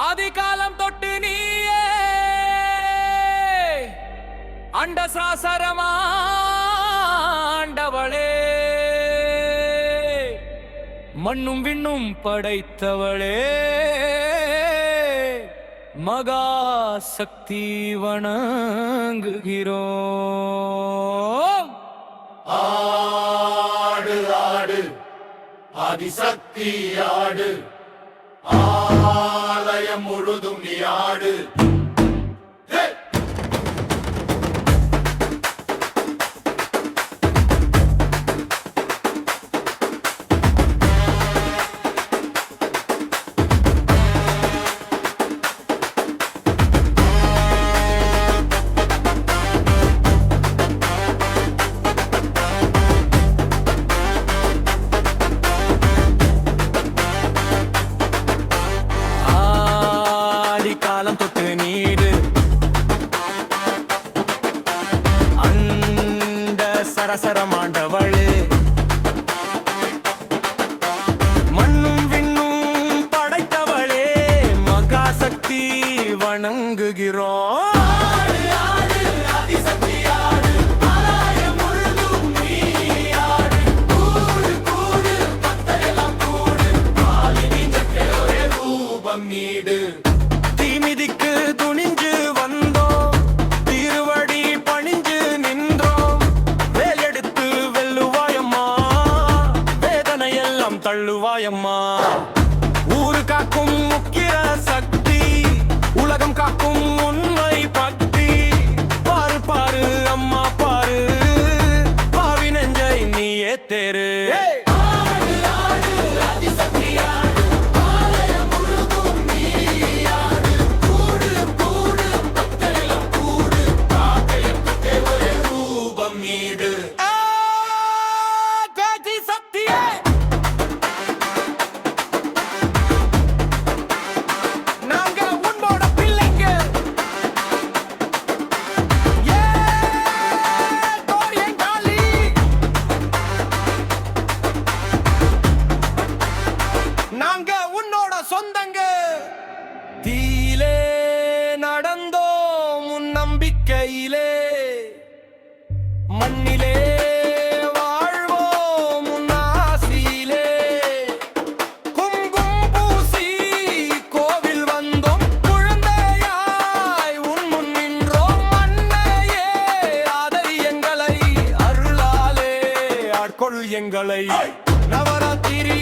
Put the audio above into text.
ஆதிகாலம் தொட்டு நீயே அண்ட சாசரமாண்டவளே, மண்ணும் விண்ணும் படைத்தவளே, மகா சக்தி வணங்குகிறோம். ஆடு ஆடு ஆதிசக்தி ஆடு, ஆலயம் முழுதும் நீ ஆடு. காலம் தொட்டு நீடு அந்த சரசரமாண்டவளே, மண்ணும் விண்ணும் படைத்தவளே, மகாசக்தி வணங்குகிறோம். நீடு தீமிதிக்கு துணிஞ்சு வந்தோம், திருவடி பணிஞ்சு நின்றோம், வேலெடுத்து வெல்லுவாயம்மா, வேதனை எல்லாம் தள்ளுவாயம்மா. ஊரு காக்கும் முக்கிய சக்தி, உலகம் காக்கும் உண்மை பக்தி. பாரு பாரு அம்மா பாரு, பாவி நெஞ்சை நீயே தேரு. சொந்தங்க தீலே நடந்தோம் உன் நம்பிக்கையிலே, மண்ணிலே வாழ்வோம் உன் ஆசியிலே. குங்கும் பூசி கோவில் வந்தோம், குழந்தையாய் உன் முன் நின்றோம். மண்ணையே ஆதரி எங்களை, அருளாலே ஆட்கொள் எங்களை. நவராத்திரி